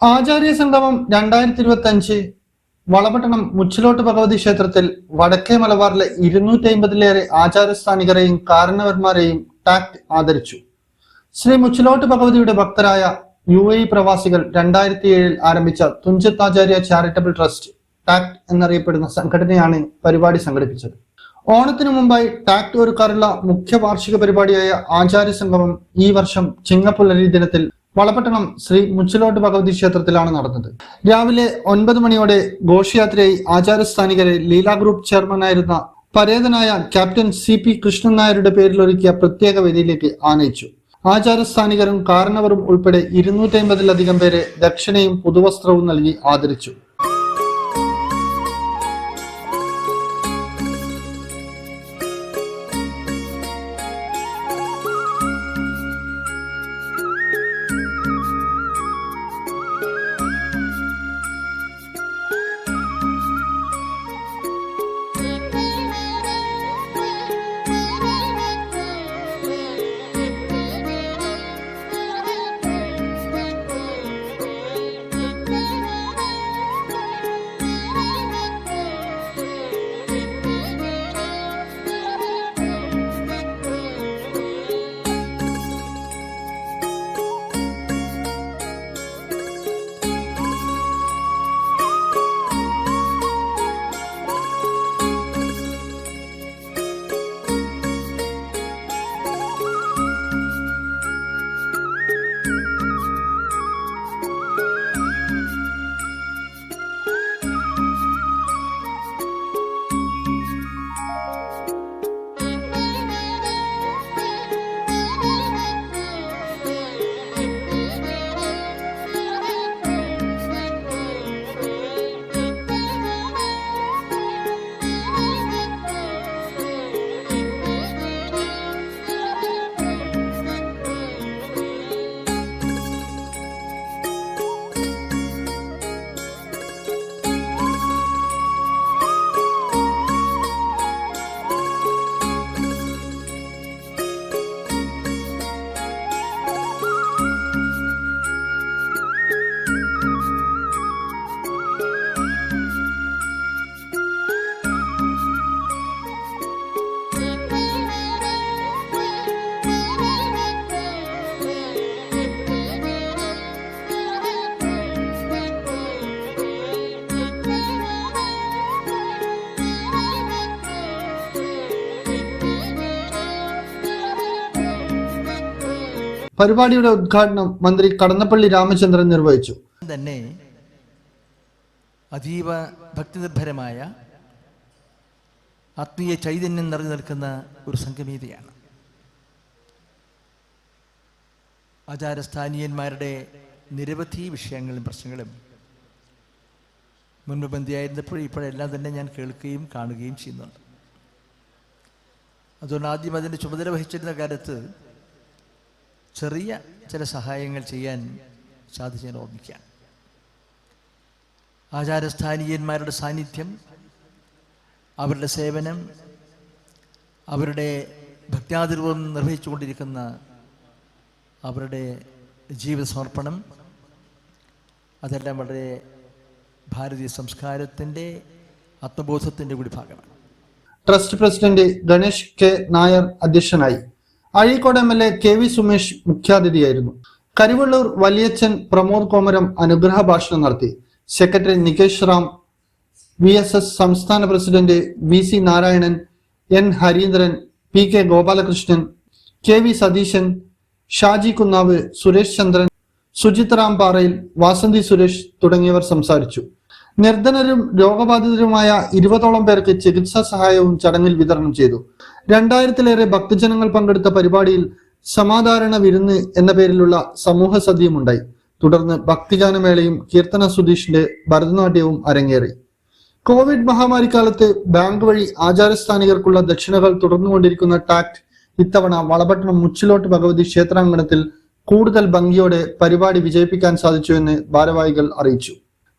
ആചാര്യ സംഗമം 2025 വളപട്ടണം മുച്ചിലോട്ട് ഭഗവതി ക്ഷേത്രത്തിൽ വടക്കേ മലബാറിലെ 250-ലേറെ ആചാരസ്ഥാനികരെയും കാരണവന്മാരെയും ടാക്ട് ആദരിച്ചു. ശ്രീ മുച്ചിലോട്ട് ഭഗവതിയുടെ ഭക്തരായ UAE പ്രവാസികൾ 2007 ആരംഭിച്ച തുഞ്ചത്താചാര്യ ചാരിറ്റബിൾ ട്രസ്റ്റ് ടാക്ട് എന്നറിയപ്പെടുന്ന സംഘടനയാണ് പരിപാടി സംഘടിപ്പിച്ചത്. ഓണത്തിനു മുമ്പായി ടാക്ട് ഒരുക്കാറുള്ള മുഖ്യ വാർഷിക പരിപാടിയായ ആചാര്യ സംഗമം ഈ വർഷം ചിങ്ങപ്പുലരി ദിനത്തിൽ വളപട്ടണം ശ്രീ മുച്ചിലോട്ട് ഭഗവതി ക്ഷേത്രത്തിലാണ് നടന്നത്. രാവിലെ 9 മണിയോടെ ഘോഷയാത്രയായി ആചാരസ്ഥാനികരെ ലീല ഗ്രൂപ്പ് ചെയർമാനായിരുന്ന പരേതനായ ക്യാപ്റ്റൻ CP കൃഷ്ണൻ നായരുടെ പേരിൽ ഒരുക്കിയ പ്രത്യേക വേദിയിലേക്ക് ആനയിച്ചു. ആചാരസ്ഥാനികരും കാരണവരും ഉൾപ്പെടെ 250-ലധികം പേരെ ദക്ഷിണയും പുതുവസ്ത്രവും നൽകി ആദരിച്ചു. പരിപാടിയുടെ ഉദ്ഘാടനം മന്ത്രി കടന്നപ്പള്ളി രാമചന്ദ്രൻ നിർവഹിച്ചു. തന്നെ അതീവ ഭക്തിനിർഭരമായ ആത്മീയ ചൈതന്യം നിറഞ്ഞു നിൽക്കുന്ന ഒരു സംഗമീതിയാണ്. ആചാരസ്ഥാനീയന്മാരുടെ നിരവധി വിഷയങ്ങളും പ്രശ്നങ്ങളും മുൻപ് ബന്ധിയായിരുന്നപ്പോഴും ഇപ്പോഴെല്ലാം തന്നെ ഞാൻ കേൾക്കുകയും കാണുകയും ചെയ്യുന്നുണ്ട്. അതുകൊണ്ട് ആദ്യം അതിൻ്റെ ചുമതല വഹിച്ചിരുന്ന കാലത്ത് ചെറിയ ചില സഹായങ്ങൾ ചെയ്യാൻ സാധിച്ചു ഞാൻ ഓർമ്മിക്കാം. ആചാരസ്ഥാനീയന്മാരുടെ സാന്നിധ്യം, അവരുടെ സേവനം, അവരുടെ ഭക്ത്യാതിർവം നിർവഹിച്ചുകൊണ്ടിരിക്കുന്ന അവരുടെ ജീവിത സമർപ്പണം, അതെല്ലാം വളരെ ഭാരതീയ സംസ്കാരത്തിൻ്റെ ആത്മബോധത്തിൻ്റെ കൂടി ഭാഗമാണ്. Trust president Ganesh K. Nair അധ്യക്ഷനായി. Azhikode MLA KV Sumesh മുഖ്യാതിഥിയായിരുന്നു. കരിവള്ളൂർ വലിയച്ഛൻ പ്രമോദ് കോമരം അനുഗ്രഹ ഭാഷണം നടത്തി. സെക്രട്ടറി നികേഷ് റാം, VSS സംസ്ഥാന president VC Narayanan, N Harindran, PK Gopalakrishnan, KV Satheesan, Shaji Kunnav, Suresh Chandran, Sujith Ram Parayil, Vasanthi Suresh തുടങ്ങിയവർ സംസാരിച്ചു. നിർധനരും രോഗബാധിതരുമായ 20ഓളം പേർക്ക് ചികിത്സാ സഹായവും ചടങ്ങിൽ വിതരണം ചെയ്തു. 2000-ലേറെ ഭക്തജനങ്ങൾ പങ്കെടുത്ത പരിപാടിയിൽ സമാധാരണ വിരുന്ന് എന്ന പേരിലുള്ള സമൂഹ സദ്യയുമുണ്ടായി. തുടർന്ന് ഭക്തിഗാനമേളയും കീർത്തന സുധീഷിന്റെ ഭരതനാട്യവും അരങ്ങേറി. കോവിഡ് മഹാമാരിക്കാലത്ത് ബാങ്ക് വഴി ആചാരസ്ഥാനികർക്കുള്ള ദക്ഷിണകൾ തുടർന്നുകൊണ്ടിരിക്കുന്ന ടാക്ട് ഇത്തവണ വളപട്ടണം മുച്ചിലോട്ട് ഭഗവതി ക്ഷേത്രാങ്കണത്തിൽ കൂടുതൽ ഭംഗിയോടെ പരിപാടി വിജയിപ്പിക്കാൻ സാധിച്ചുവെന്ന് ഭാരവാഹികൾ അറിയിച്ചു.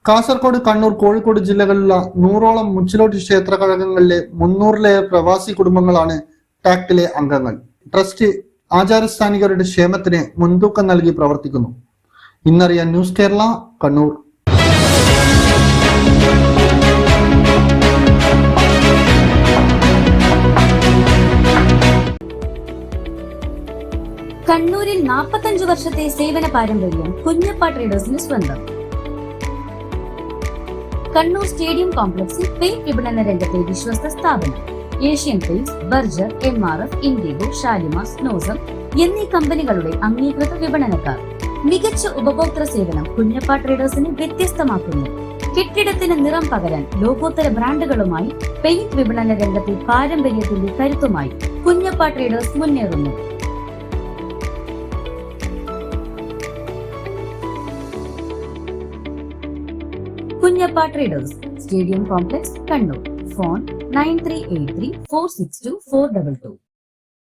കാസർഗോഡ്, കണ്ണൂർ, കോഴിക്കോട് ജില്ലകളിലുള്ള 100ഓളം മുച്ചിലോട്ട് ക്ഷേത്ര കഴകങ്ങളിലെ 300-ലേറെ പ്രവാസി കുടുംബങ്ങളാണ് ടാക്ടിലെ അംഗങ്ങൾ. ട്രസ്റ്റ് ആചാരസ്ഥാനികരുടെ ക്ഷേമത്തിന് മുൻതൂക്കം നൽകി പ്രവർത്തിക്കുന്നു. ഇന്നറിയാൻ ന്യൂസ് കേരള, കണ്ണൂർ. കണ്ണൂരിൽ 45 വർഷത്തെ സേവന പാരമ്പര്യം കുഞ്ഞപ്പ ട്രേഡേഴ്സിന് സ്വന്തം. കണ്ണൂർ സ്റ്റേഡിയം കോംപ്ലക്സിൽ പെയിന്റ് വിപണന രംഗത്തെ വിശ്വസ്ത സ്ഥാപനം. Asian paints, Berger, MRF, IndiGo, Shalimar, സ്നോസം എന്നീ കമ്പനികളുടെ അംഗീകൃത വിപണനക്കാർ. മികച്ച ഉപഭോക്തൃ സേവനം കുഞ്ഞപ്പ ട്രേഡേഴ്സിനെ വ്യത്യസ്തമാക്കുന്നു. കെട്ടിടത്തിന് നിറം പകരാൻ ലോകോത്തര ബ്രാൻഡുകളുമായി പെയിന്റ് വിപണന രംഗത്തെ പാരമ്പര്യത്തിന്റെ കരുത്തുമായി കുഞ്ഞപ്പ ട്രേഡേഴ്സ് മുന്നേറുന്നു. Kunjappa traders, stadium complex, Kannur. Phone 9383 462 422.